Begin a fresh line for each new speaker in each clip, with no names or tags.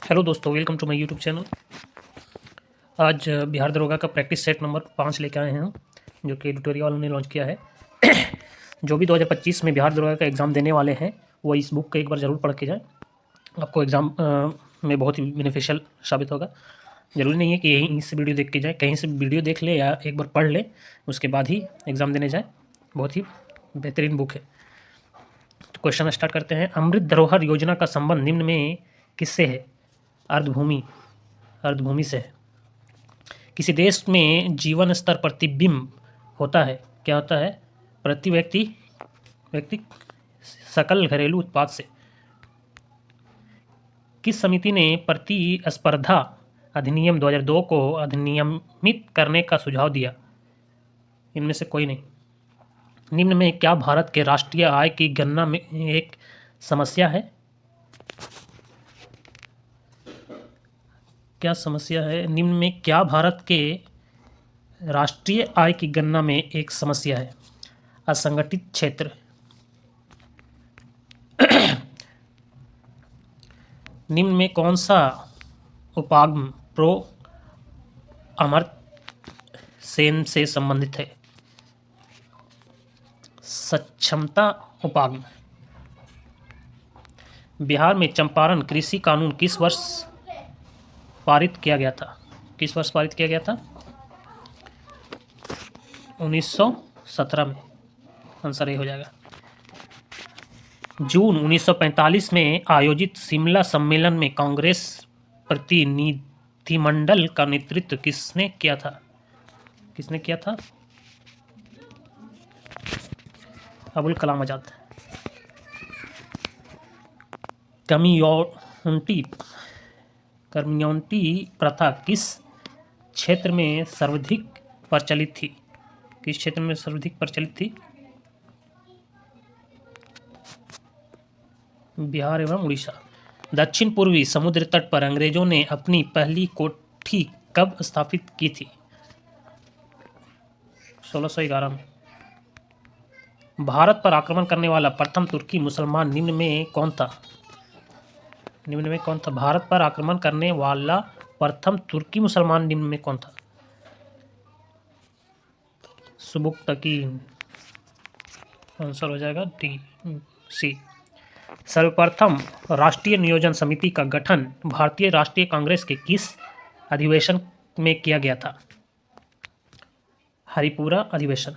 Hello दोस्तों, welcome to my YouTube channel. आज बिहार दरोगा का प्रैक्टिस सेट नंबर 5 लेके आए हैं हम, जो कि ट्यूटोरियल वालों ने लॉन्च किया है। जो भी 2025 में बिहार दरोगा का एग्ज़ाम देने वाले हैं वो इस बुक को एक बार ज़रूर पढ़ के जाएँ। आपको एग्ज़ाम में बहुत ही बेनिफिशियल साबित होगा। ज़रूरी नहीं है कि यहीं से वीडियो देख के जाए, कहीं से वीडियो देख ले या एक बार पढ़ ले, उसके बाद ही एग्ज़ाम देने जाए। बहुत ही बेहतरीन बुक है। तो क्वेश्चन स्टार्ट करते हैं। अमृत धरोहर योजना का संबंध निम्न में किससे है? अर्धभूमि से है। किसी देश में जीवन स्तर प्रतिबिंब होता है, क्या होता है? प्रति व्यक्ति सकल घरेलू उत्पाद से। किस समिति ने प्रतिस्पर्धा अधिनियम 2002 को अधिनियमित करने का सुझाव दिया? इनमें से कोई नहीं। निम्न में क्या भारत के राष्ट्रीय आय की गणना में एक समस्या है? क्या समस्या है? निम्न में क्या भारत के राष्ट्रीय आय की गणना में एक समस्या है? असंगठित क्षेत्र। निम्न में कौन सा उपागम प्रो अमर्त्य सेन से संबंधित है? सक्षमता उपागम। बिहार में चंपारण कृषि कानून किस वर्ष पारित किया गया था? किस वर्ष पारित किया गया था? 1917 में। आंसर ए हो जाएगा। जून 1945 में आयोजित शिमला सम्मेलन में कांग्रेस प्रतिनिधिमंडल का नेतृत्व किसने किया था? किसने किया था? अबुल कलाम आजाद। कम्युनिटी प्रथा किस क्षेत्र में सर्वाधिक प्रचलित थी? किस क्षेत्र में सर्वाधिक प्रचलित थी? बिहार एवं उड़ीसा। दक्षिण पूर्वी समुद्र तट पर अंग्रेजों ने अपनी पहली कोठी कब स्थापित की थी? 1611 में। भारत पर आक्रमण करने वाला प्रथम तुर्की मुसलमान निम्न में कौन था? निम्न में कौन था? भारत पर आक्रमण करने वाला प्रथम तुर्की मुसलमान निम्न में कौन था? सुबुक्तकीन। आंसर हो जाएगा डी सी। सर्वप्रथम राष्ट्रीय नियोजन समिति का गठन भारतीय राष्ट्रीय कांग्रेस के किस अधिवेशन में किया गया था? हरिपुरा अधिवेशन।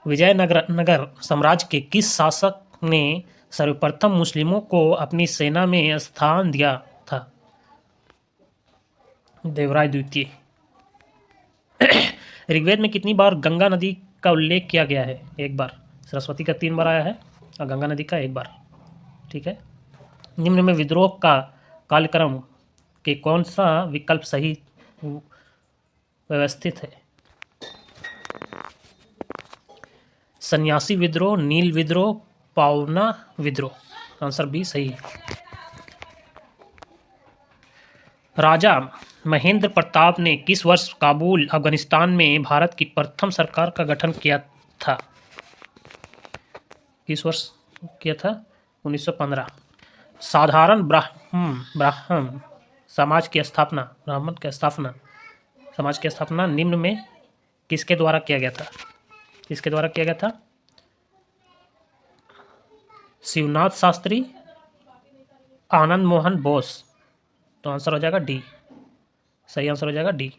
विजयनगर साम्राज्य के किस शासक ने सर्वप्रथम मुस्लिमों को अपनी सेना में स्थान दिया था? देवराय द्वितीय। ऋग्वेद में कितनी बार गंगा नदी का उल्लेख किया गया है? एक बार। सरस्वती का 3 बार आया है और गंगा नदी का 1 बार। ठीक है। निम्न में विद्रोह का कालक्रम के कौन सा विकल्प सही व्यवस्थित है? सन्यासी विद्रोह, नील विद्रोह, पावना विद्रोह। आंसर बी सही है। राजा महेंद्र प्रताप ने किस वर्ष काबुल अफगानिस्तान में भारत की प्रथम सरकार का गठन किया था? किस वर्ष किया था? 1915। साधारण ब्राह्मण समाज की स्थापना समाज की स्थापना निम्न में किसके द्वारा किया गया था? किसके द्वारा किया गया था? शिवनाथ शास्त्री, आनंद मोहन बोस। तो आंसर हो जाएगा डी। सही आंसर हो जाएगा डी।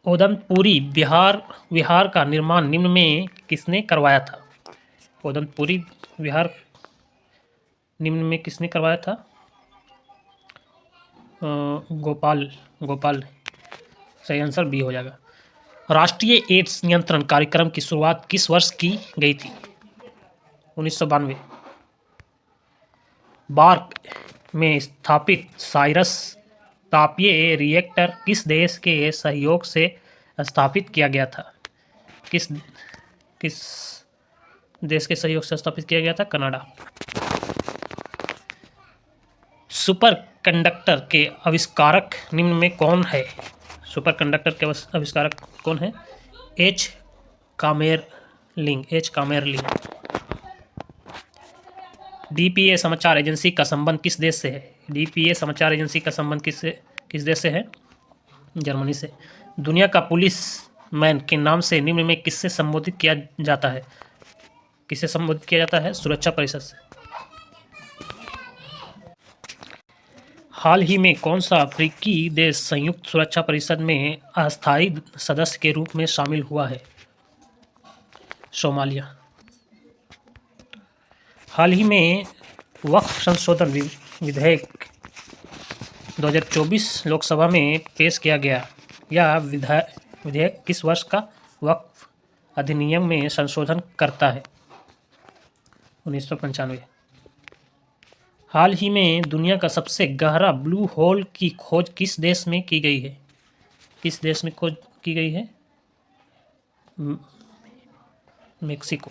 ओदनपुरी विहार का निर्माण निम्न में किसने करवाया था? ओदनपुरी विहार निम्न में किसने करवाया था? गोपाल। सही आंसर बी हो जाएगा। राष्ट्रीय एड्स नियंत्रण कार्यक्रम की शुरुआत किस वर्ष की गई थी? 1992। बार्क में स्थापित साइरस तापीय रिएक्टर किस देश के सहयोग से स्थापित किया गया था? किस देश के सहयोग से स्थापित किया गया था? कनाडा। सुपर कंडक्टर के आविष्कारक निम्न में कौन है? सुपर कंडक्टर के आविष्कारक कौन है? एच कामेरलिंग। डीपीए समाचार एजेंसी का संबंध किस देश से है? डीपीए समाचार एजेंसी का संबंध किस देश से है? जर्मनी से। दुनिया का पुलिस मैन के नाम से निम्न में किससे संबोधित किया जाता है? किससे संबोधित किया जाता है? सुरक्षा परिषद से। हाल ही में कौन सा अफ्रीकी देश संयुक्त सुरक्षा परिषद में अस्थायी सदस्य के रूप में शामिल हुआ है? सोमालिया। हाल ही में वक्फ संशोधन विधेयक 2024 लोकसभा में पेश किया गया। यह विधेयक किस वर्ष का वक्फ अधिनियम में संशोधन करता है? 1995। हाल ही में दुनिया का सबसे गहरा ब्लू होल की खोज किस देश में की गई है? किस देश में खोज की गई है? मेक्सिको।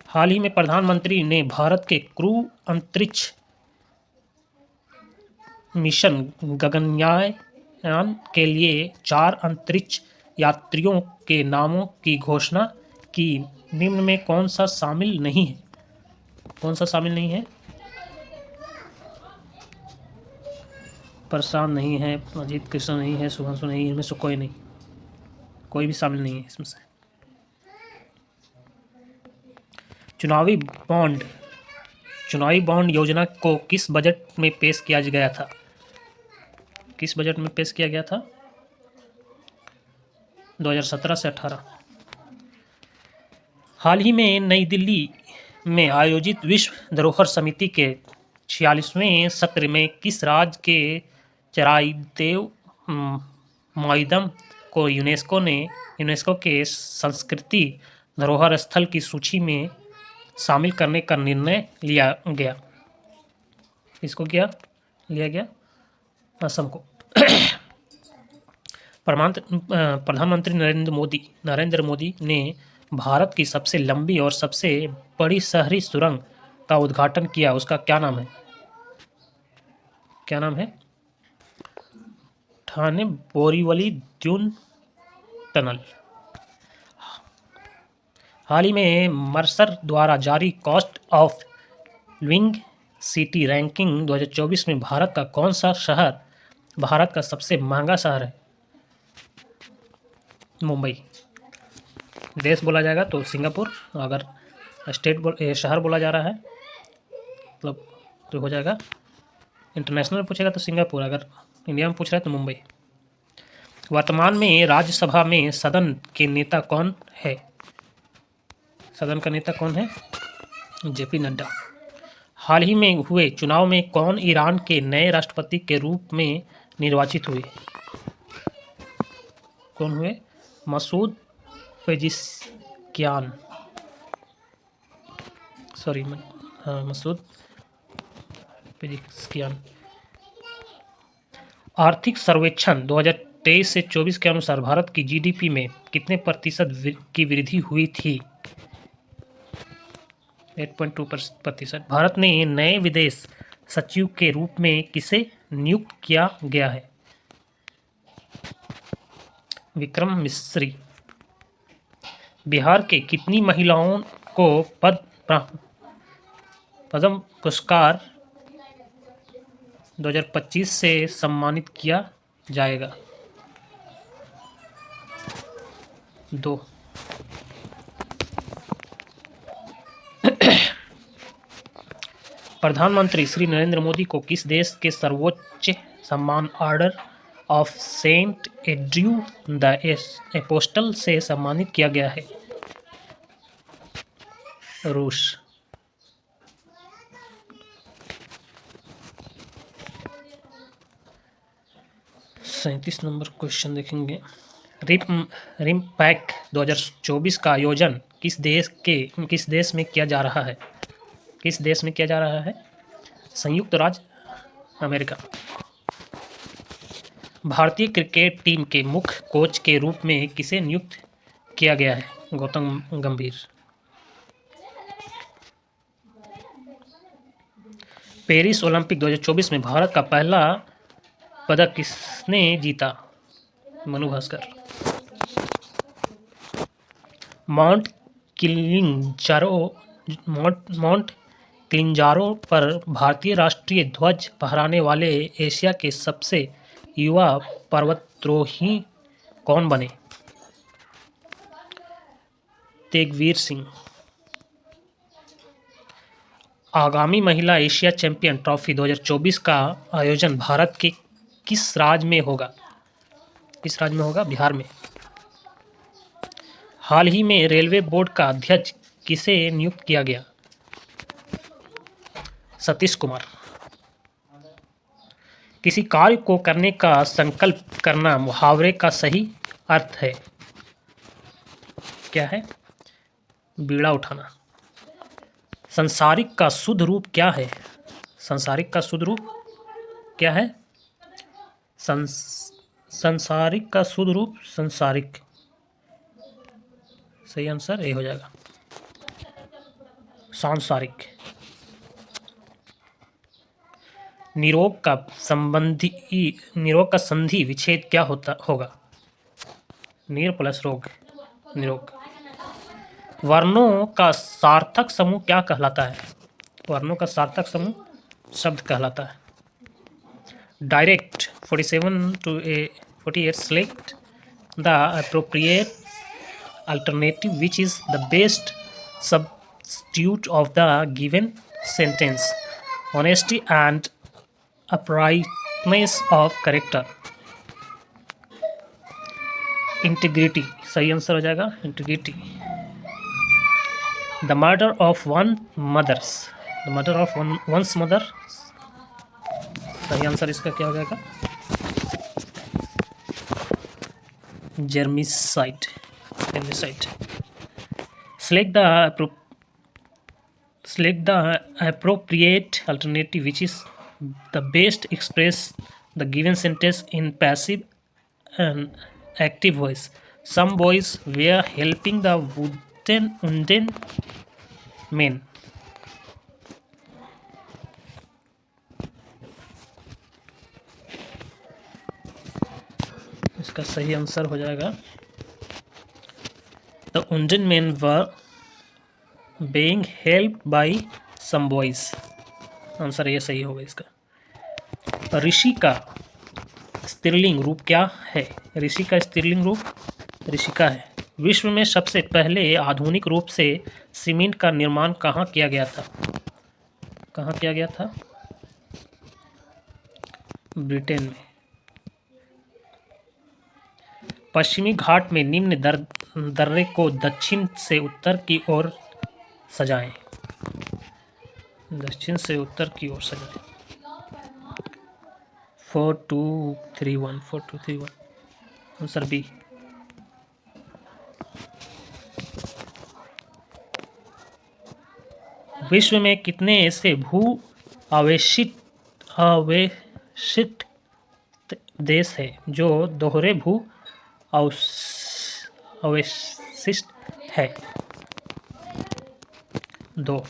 हाल ही में प्रधानमंत्री ने भारत के क्रू अंतरिक्ष मिशन गगनयान के लिए 4 अंतरिक्ष यात्रियों के नामों की घोषणा की। निम्न में कौन सा शामिल नहीं है? कौन सा शामिल नहीं है? प्रशांत नहीं है, अजीत कृष्ण नहीं है, शुभांशु नहीं है, इनमें से कोई नहीं, कोई भी शामिल नहीं है इसमें से। चुनावी बॉन्ड योजना को किस बजट में पेश किया गया था? किस बजट में पेश किया गया था? 2017 से 18। हाल ही में नई दिल्ली में आयोजित विश्व धरोहर समिति के 46वें सत्र में किस राज्य के चराइदेव मोइदम को यूनेस्को के संस्कृति धरोहर स्थल की सूची में शामिल करने का निर्णय लिया गया? इसको क्या लिया गया? असम को। प्रधानमंत्री नरेंद्र मोदी ने भारत की सबसे लंबी और सबसे बड़ी शहरी सुरंग का उद्घाटन किया। उसका क्या नाम है? क्या नाम है? ठाणे बोरीवली ड्यून टनल। हाल ही में मर्सर द्वारा जारी cost of living city ranking 2024 में भारत का कौन सा शहर भारत का सबसे महंगा शहर है? मुंबई। देश बोला जाएगा तो सिंगापुर, अगर शहर बोला जा रहा है मतलब तो हो जाएगा, इंटरनेशनल पूछेगा तो सिंगापुर, अगर इंडिया में पूछ रहा है तो मुंबई। वर्तमान में राज्यसभा में सदन के नेता कौन है? सदन का नेता कौन है? जेपी नड्डा। हाल ही में हुए चुनाव में कौन ईरान के नए राष्ट्रपति के रूप में निर्वाचित हुए? कौन हुए? मसूद पेजिशकियान। मसूद पेजिशकियान। आर्थिक सर्वेक्षण 2023 से 24 के अनुसार भारत की जीडीपी में कितने प्रतिशत की वृद्धि हुई थी? 8.2%। भारत ने नए विदेश सचिव के रूप में किसे नियुक्त किया गया है? विक्रम मिस्री। बिहार के कितनी महिलाओं को पद्म पुरस्कार 2025 से सम्मानित किया जाएगा? 2। प्रधानमंत्री श्री नरेंद्र मोदी को किस देश के सर्वोच्च सम्मान order of saint Andrew the apostle से सम्मानित किया गया है? रूस। 37 नंबर क्वेश्चन देखेंगे। रिमपैक 2024 का आयोजन किस देश में किया जा रहा है? किस देश में किया जा रहा है? संयुक्त राज्य अमेरिका। भारतीय क्रिकेट टीम के मुख्य कोच के रूप में किसे नियुक्त किया गया है? गौतम गंभीर। पेरिस ओलंपिक 2024 में भारत का पहला पदक किसने जीता? मनु भास्कर। माउंट किलिंजारो माउंट किलिंजारो पर भारतीय राष्ट्रीय ध्वज फहराने वाले एशिया के सबसे युवा पर्वतारोही कौन बने? तेगवीर सिंह। आगामी महिला एशिया चैंपियन ट्रॉफी 2024 का आयोजन भारत के किस राज्य में होगा? किस राज्य में होगा? बिहार में। हाल ही में रेलवे बोर्ड का अध्यक्ष किसे नियुक्त किया गया? सतीश कुमार। किसी कार्य को करने का संकल्प करना मुहावरे का सही अर्थ है? क्या है? बीड़ा उठाना। संसारिक का शुद्ध रूप क्या है? संसारिक का शुद्ध रूप क्या है? संसारिक का शुद्ध रूप संसारिक। सही आंसर ए हो जाएगा, सांसारिक। निरोग का संधि विच्छेद क्या होगा? नीर प्लस रोग, निरोग। वर्णों का सार्थक समूह क्या कहलाता है? वर्णों का सार्थक समूह शब्द कहलाता है। Direct 47 to 48 select the appropriate alternative which is the best substitute of the given sentence. Honesty and uprightness of character. Integrity सही आंसर हो जाएगा, integrity. The murder of one's mother. सही आंसर इसका क्या हो जाएगा? Germicide. Select the appropriate alternative which is the best express the given sentence in passive and active voice. Some boys were helping the wounded men. इसका सही answer हो जाएगा The wounded men were being helped by some boys. Answer ये सही होगा इसका। ऋषि का स्त्रीलिंग रूप क्या है? ऋषि का स्त्रीलिंग रूप ऋषिका है। विश्व में सबसे पहले आधुनिक रूप से सीमेंट का निर्माण कहाँ किया गया था? कहाँ किया गया था? ब्रिटेन में। पश्चिमी घाट में निम्न दर्रे को दक्षिण से उत्तर की ओर सजाएं। दक्षिण से उत्तर की ओर सजाएं। 4231 आंसर बी। विश्व में कितने ऐसे भू आवेशित देश है जो दोहरे भू अवशिष्ट है? 2।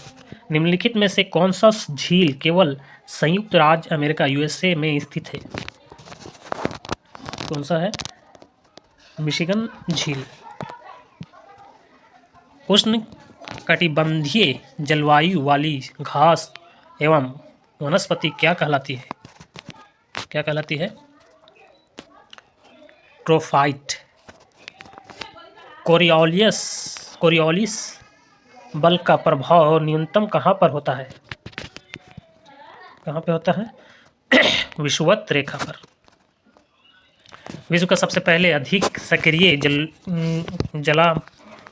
निम्नलिखित में से कौन सा झील केवल संयुक्त राज्य अमेरिका यूएसए में स्थित है? कौन सा है? मिशिगन झील। उष्ण कटिबंधीय जलवायु वाली घास एवं वनस्पति क्या कहलाती है? क्या कहलाती है? ट्रोफाइट। कोरियोलिस बल का प्रभाव न्यूनतम कहाँ पर होता है? कहाँ पे होता है? विषुवत रेखा पर। विश्व का सबसे पहले अधिक सक्रिय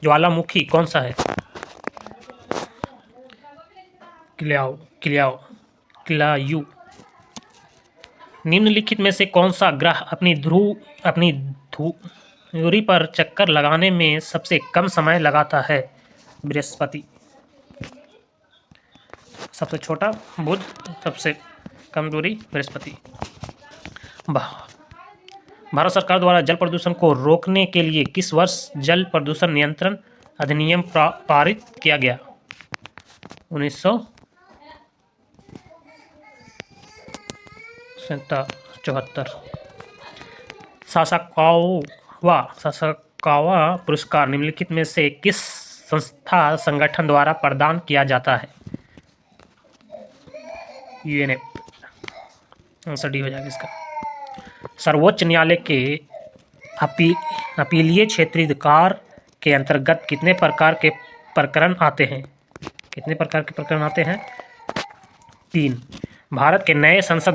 ज्वालामुखी कौन सा है? किलायू। निम्नलिखित में से कौन सा ग्रह अपनी धुरी पर चक्कर लगाने में सबसे कम समय लगाता है? बृहस्पति। सबसे छोटा बुध, सबसे कम दूरी बृहस्पति। भारत सरकार द्वारा जल प्रदूषण को रोकने के लिए किस वर्ष जल प्रदूषण नियंत्रण अधिनियम पारित किया गया? 1974। सासाकावा पुरस्कार निम्नलिखित में से किस संस्था संगठन द्वारा प्रदान किया जाता है? यूएनएप, आंसर डी हो जाएगा इसका। सर्वोच्च न्यायालय के अपीलीय क्षेत्रीय अधिकार के अंतर्गत कितने प्रकार के प्रकरण आते हैं? कितने प्रकार के प्रकरण आते हैं? 3। भारत के नए संसद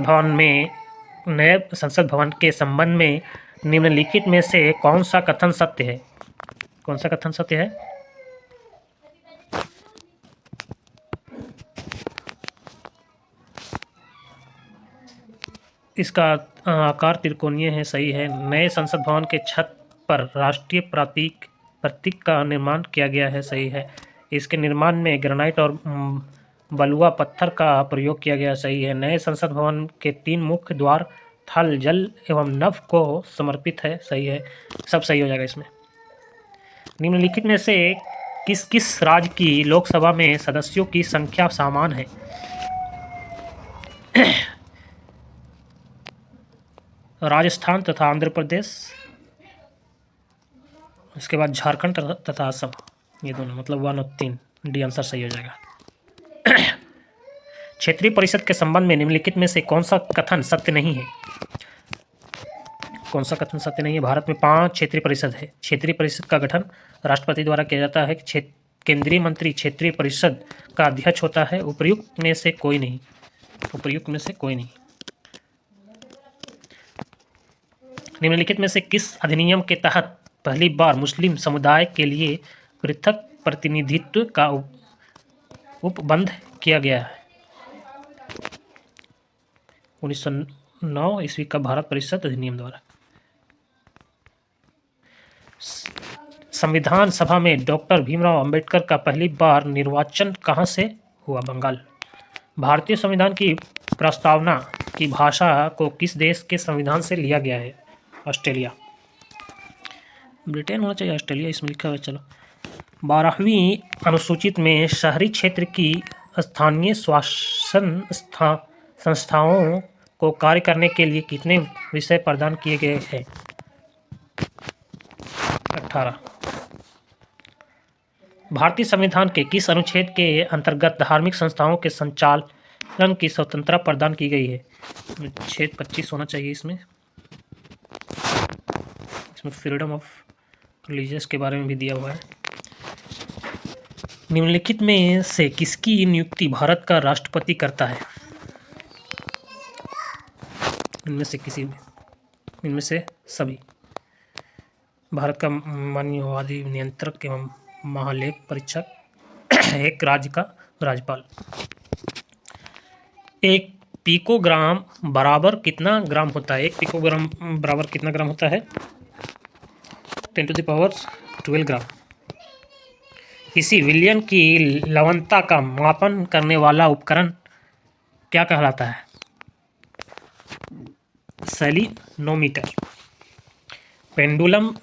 भवन के संबंध में निम्नलिखित में से कौन सा कथन सत्य है? कौन सा कथन सत्य है? इसका आकार त्रिकोणीय है, सही है। नए संसद भवन के छत पर राष्ट्रीय प्रतीक का निर्माण किया गया है, सही है। इसके निर्माण में ग्रेनाइट और बलुआ पत्थर का प्रयोग किया गया, सही है। नए संसद भवन के 3 मुख्य द्वार थल, जल एवं नभ को समर्पित है, सही है। सब सही हो जाएगा इसमें। निम्नलिखित में से किस किस राज्य की लोकसभा में सदस्यों की संख्या समान है? राजस्थान तथा आंध्र प्रदेश, इसके बाद झारखंड तथा असम, ये दोनों, मतलब 1 और 3, डी आंसर सही हो जाएगा। क्षेत्रीय परिषद के संबंध में निम्नलिखित में से कौन सा कथन सत्य नहीं है? कौन सा कथन सत्य नहीं है? भारत में 5 क्षेत्रीय परिषद है। क्षेत्रीय परिषद का गठन राष्ट्रपति द्वारा किया जाता है। केंद्रीय मंत्री क्षेत्रीय परिषद का अध्यक्ष होता है। उपर्युक्त में से कोई नहीं। उपर्युक्त में से कोई नहीं। निम्नलिखित में से किस अधिनियम के तहत पहली बार मुस्लिम समुदाय के लिए पृथक प्रतिनिधित्व का उपबंध किया गया है? 1909 ईस्वी का भारत परिषद अधिनियम द्वारा। संविधान सभा में डॉक्टर भीमराव अंबेडकर का पहली बार निर्वाचन कहाँ से हुआ? बंगाल। भारतीय संविधान की प्रस्तावना की भाषा को किस देश के संविधान से लिया गया है? ऑस्ट्रेलिया। ब्रिटेन होना चाहिए, ऑस्ट्रेलिया इसमें लिखा हुआ है। चलो, 12वीं अनुसूचित में शहरी क्षेत्र की स्थानीय शासन संस्थाओं को कार्य करने के लिए कितने विषय प्रदान किए गए हैं? 18। भारतीय संविधान के किस अनुच्छेद के अंतर्गत धार्मिक संस्थाओं के संचालन की स्वतंत्रता प्रदान की गई है? अनुच्छेद 25 होना चाहिए इसमें फ्रीडम ऑफ रिलीजियस के बारे में भी दिया हुआ है। निम्नलिखित में से किसकी नियुक्ति भारत का राष्ट्रपति करता है? इनमें से किसी भी, इनमें से सभी। भारत का मानववादी नियंत्रक एवं महालेख परीक्षक, एक राज्य का राज्यपाल। 1 पिकोग्राम बराबर कितना ग्राम होता है? 1 पिकोग्राम बराबर कितना ग्राम होता है? 10⁻12 ग्राम। किसी विलयन की लवणता का मापन करने वाला उपकरण क्या कहलाता है? सेलिनोमीटर। पेंडुलम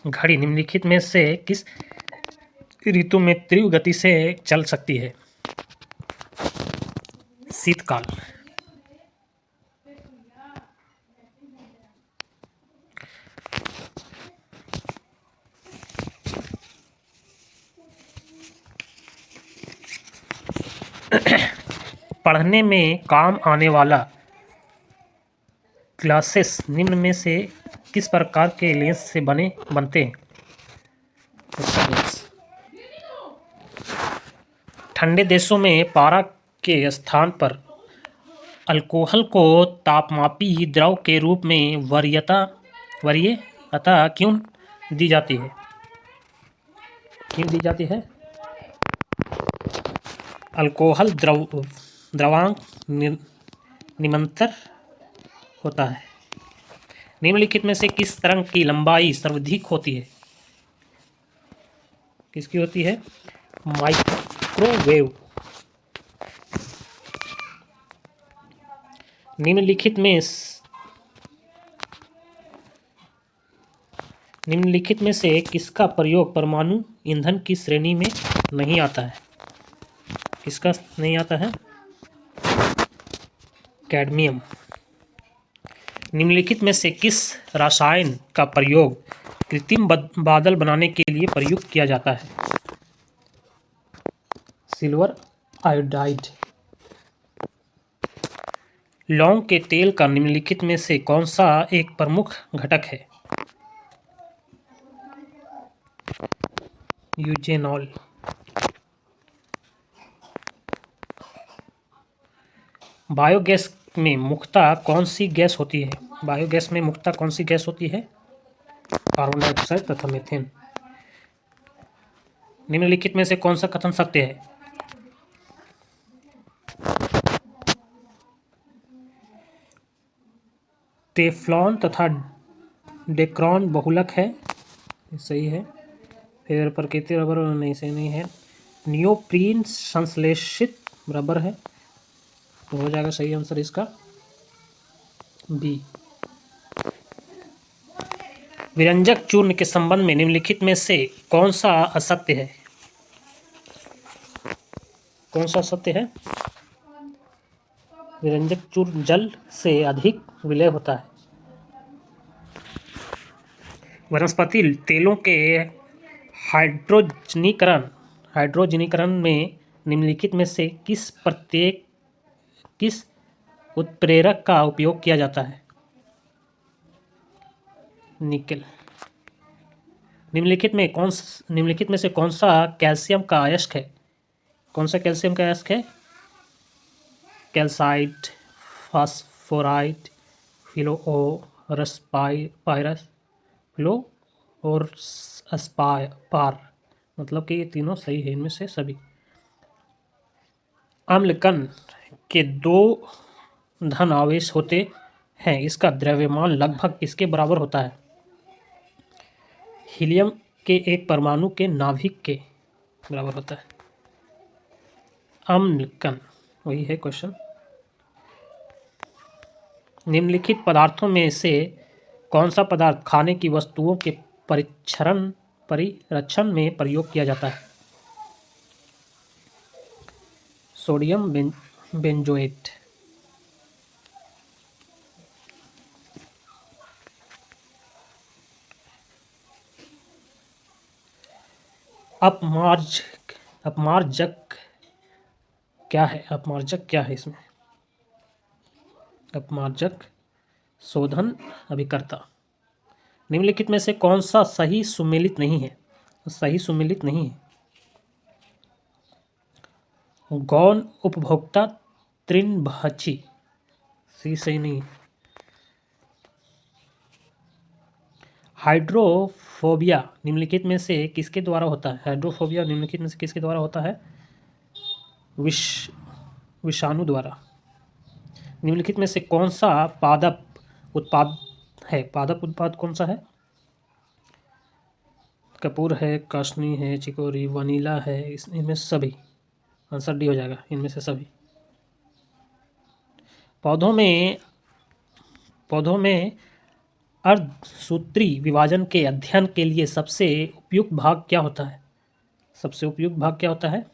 घड़ी निम्नलिखित में से किस ऋतु में तीव्र गति से चल सकती है? शीतकाल। पढ़ने में काम आने वाला ग्लासेस निम्न में से किस प्रकार के लेंस से बनते हैं? ठंडे देशों में पारा के स्थान पर अल्कोहल को तापमापी द्रव के रूप में वरीयता क्यों दी जाती है? क्यों दी जाती है? अल्कोहल द्रवांक निरंतर होता है। निम्नलिखित में से किस तरंग की लंबाई सर्वाधिक होती है? किसकी होती है? माइक्रोवेव। निम्नलिखित में से किसका प्रयोग परमाणु ईंधन की श्रेणी में नहीं आता है? किसका नहीं आता है? कैडमियम। निम्नलिखित में से किस रसायन का प्रयोग कृत्रिम बादल बनाने के लिए प्रयुक्त किया जाता है? Silver iodide. लौंग के तेल का निम्नलिखित में से कौन सा एक प्रमुख घटक है? यूजेनॉल। बायोगैस में मुख्यतः कौन सी गैस होती है? बायोगैस में मुख्यतः कौन सी गैस होती है? कार्बन डाइऑक्साइड तथा मीथेन। निम्नलिखित में से कौन सा कथन सत्य है? टेफ्लॉन तथा डेक्रॉन बहुलक है, सही है। फिर प्रकृति रबर नहीं, सही नहीं है। नियोप्रीन संश्लेषित रबर है, तो हो जाएगा सही आंसर इसका बी। विरंजक चूर्ण के संबंध में निम्नलिखित में से कौन सा असत्य है? कौन सा असत्य है? विरंजक चूर्ण जल से अधिक विलय होता है। वनस्पति तेलों के हाइड्रोजनीकरण में निम्नलिखित में से किस उत्प्रेरक का उपयोग किया जाता है? निकेल। निम्नलिखित में से कौन सा कैल्शियम का अयस्क है? कौन सा कैल्शियम का अयस्क है? कैल्साइट, फास्फोराइट, फ्लोरोस्पार, मतलब कि ये तीनों सही है इनमें से सभी। अम्ल कण के 2 धन आवेश होते हैं, इसका द्रव्यमान लगभग किसके बराबर होता है? हीलियम के एक परमाणु के नाभिक के बराबर होता है। अम्ल कण, वही है क्वेश्चन। निम्नलिखित पदार्थों में से कौन सा पदार्थ खाने की वस्तुओं के परिरक्षण में प्रयोग किया जाता है? Sodium benzoate. अपमार्जक क्या है? अपमार्जक क्या है इसमें? अपमार्जक शोधन अभिकर्ता। निम्नलिखित में से कौन सा सही सुमेलित नहीं है? सही सुमेलित नहीं है। गौण उपभोक्ता तृणभक्षी, सही नहीं है। हाइड्रोफोबिया निम्नलिखित में से किसके द्वारा होता है? हाइड्रोफोबिया निम्नलिखित में से किसके द्वारा होता है? विषाणु द्वारा। निम्नलिखित में से कौन सा पादप उत्पाद है? पादप उत्पाद कौन सा है? कपूर है, काशनी है, चिकोरी, वनीला है, इनमें सभी। आंसर डी हो जाएगा, इनमें से सभी। पौधों में अर्धसूत्री विभाजन के अध्ययन के लिए सबसे उपयुक्त भाग क्या होता है? सबसे उपयुक्त भाग क्या होता है?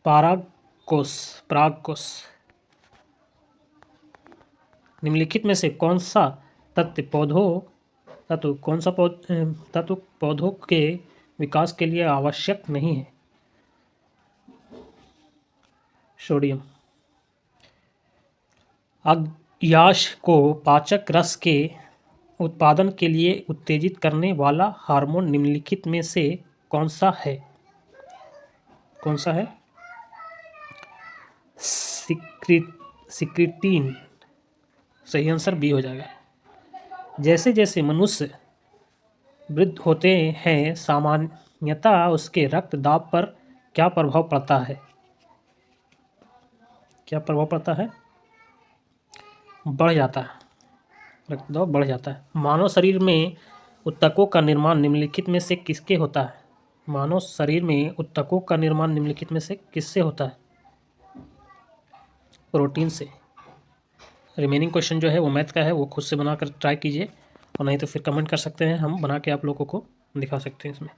परागकोश। निम्नलिखित में से कौन सा तत्व पौधों के विकास के लिए आवश्यक नहीं है? सोडियम। अग्न्याश को पाचक रस के उत्पादन के लिए उत्तेजित करने वाला हार्मोन निम्नलिखित में से कौन सा है? कौन सा है? सिक्रीटिन, सही आंसर बी हो जाएगा। जैसे जैसे मनुष्य वृद्ध होते हैं, सामान्यतः उसके रक्त दाब पर क्या प्रभाव पड़ता है? क्या प्रभाव पड़ता है? बढ़ जाता है, रक्तदाब बढ़ जाता है। मानव शरीर में ऊतकों का निर्माण निम्नलिखित में से किसके होता है? मानव शरीर में ऊतकों का निर्माण निम्नलिखित में से किससे होता है? प्रोटीन से। रिमेनिंग क्वेश्चन जो है वो मैथ का है, वो खुद से बनाकर ट्राई कीजिए, और नहीं तो फिर कमेंट कर सकते हैं, हम बना के आप लोगों को दिखा सकते हैं इसमें।